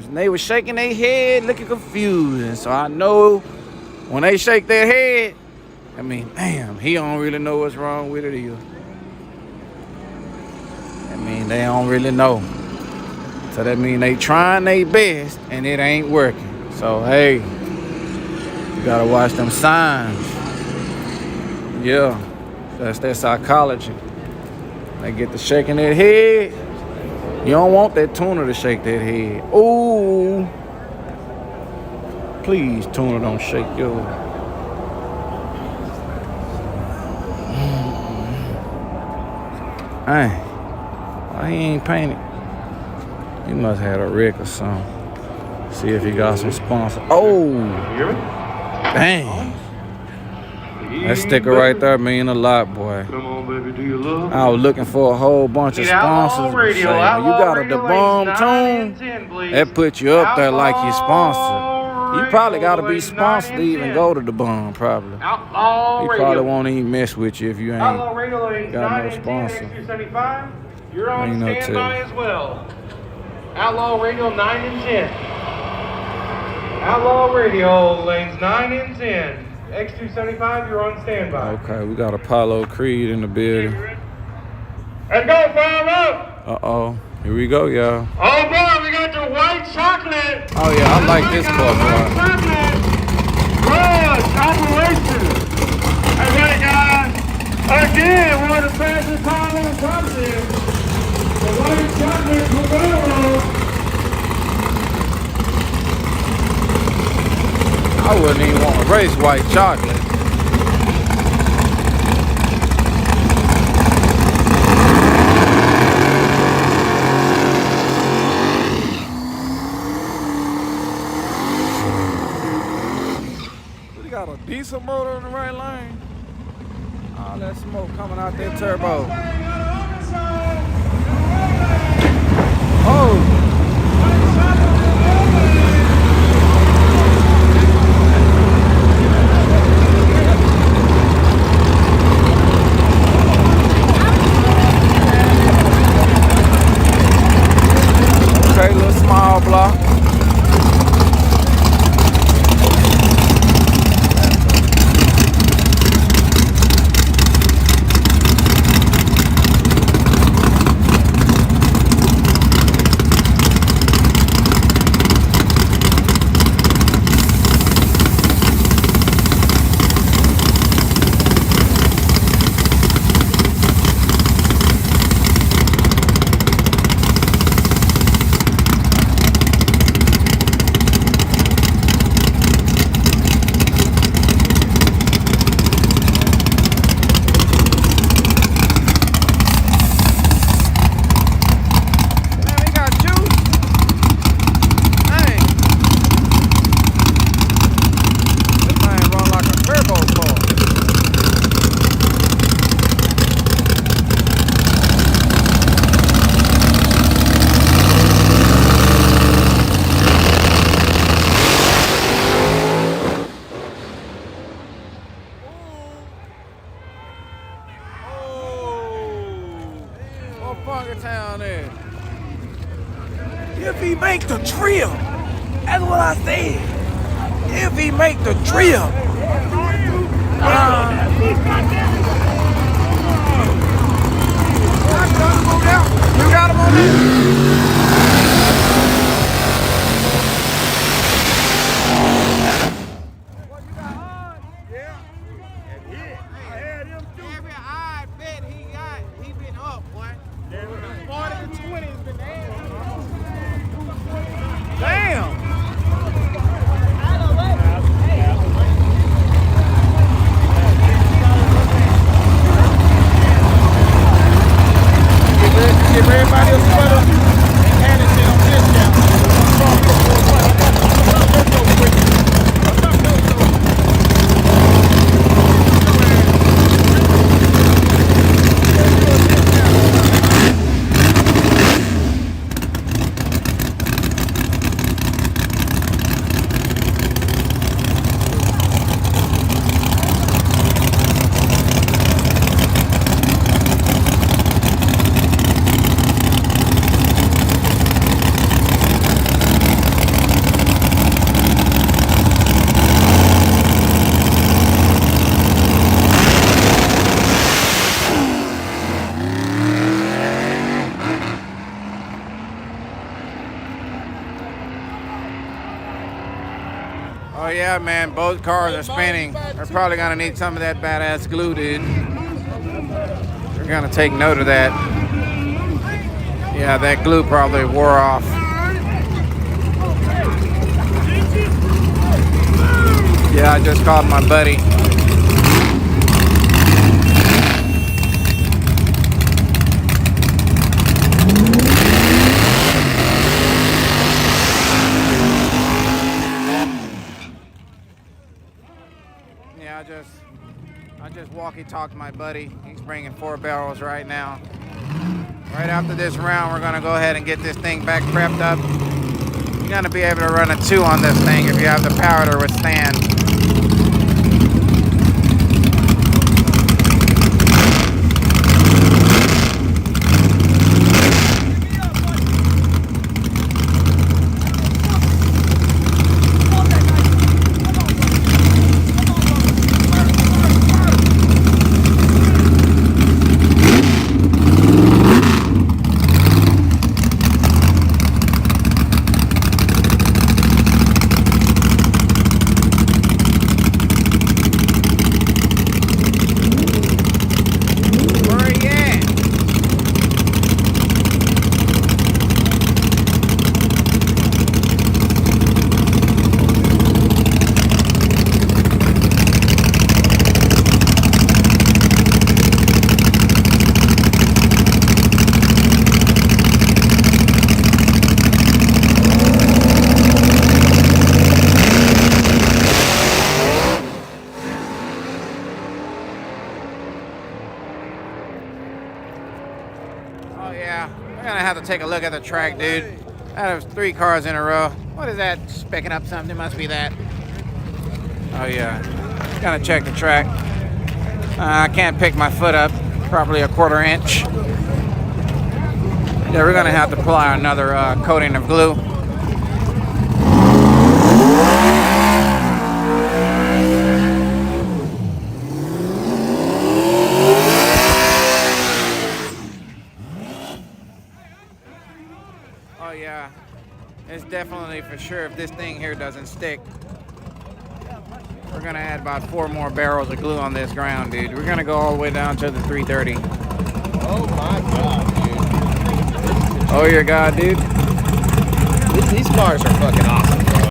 And they were shaking their head, looking confused. And so I know when they shake their head, I mean, damn, he don't really know what's wrong with it either. I mean, they don't really know. So that means they trying their best and it ain't working. So, hey, you gotta watch them signs. Yeah, that's their psychology. They get to shaking their head. You don't want that tuna to shake that head. Ooh. Please, tuna, don't shake your... Hey, why he ain't painted? He must have had a wreck or something. See if he got some sponsors. Oh! Dang. That sticker right there mean a lot, boy. Come on, baby, do you love? I was looking for a whole bunch of sponsors. When you got a bomb tune, that puts you up there like you're sponsored. You probably got to be sponsored to even go to the bomb, probably. He probably won't even mess with you if you ain't got no sponsor. You're on standby as well. Outlaw Radio 9 and 10. Outlaw Radio lanes 9 and 10. X275, you're on standby. Okay, we got Apollo Creed in the building. Let's go, fire up! Uh-oh. Here we go, y'all. Oh, boy, we got the white chocolate. Oh, yeah, I like this car, boy. Good, operation. All right, guys. Again, one of the fastest cars on the country. The white chocolate Camaro. I wouldn't even want to race white chocolate. We got a diesel motor in the right lane. All that smoke coming out that turbo. Oh! Okay, little small block. Town there. If he make the trip, that's what I said. If he make the trip, you got him on there. Everybody else Oh yeah, man, both cars are spinning. We're probably gonna need some of that badass glue, dude. We're gonna take note of that. Yeah, that glue probably wore off. Yeah, I just called my buddy. Yeah, I just walkie-talked my buddy. He's bringing 4 barrels right now. Right after this round, we're gonna go ahead and get this thing back prepped up. You're gonna be able to run a 2 on this thing if you have the power to withstand. Oh yeah, we're gonna have to take a look at the track, dude. That was 3 cars in a row. What is that? Just picking up something, it must be that. Oh yeah, gonna check the track. I can't pick my foot up, probably a 1/4 inch. Yeah, we're gonna have to apply another coating of glue. Oh yeah, it's definitely for sure if this thing here doesn't stick. We're gonna add about 4 more barrels of glue on this ground, dude. We're gonna go all the way down to the 330. Oh my god, dude. Oh your god, dude. These cars are fucking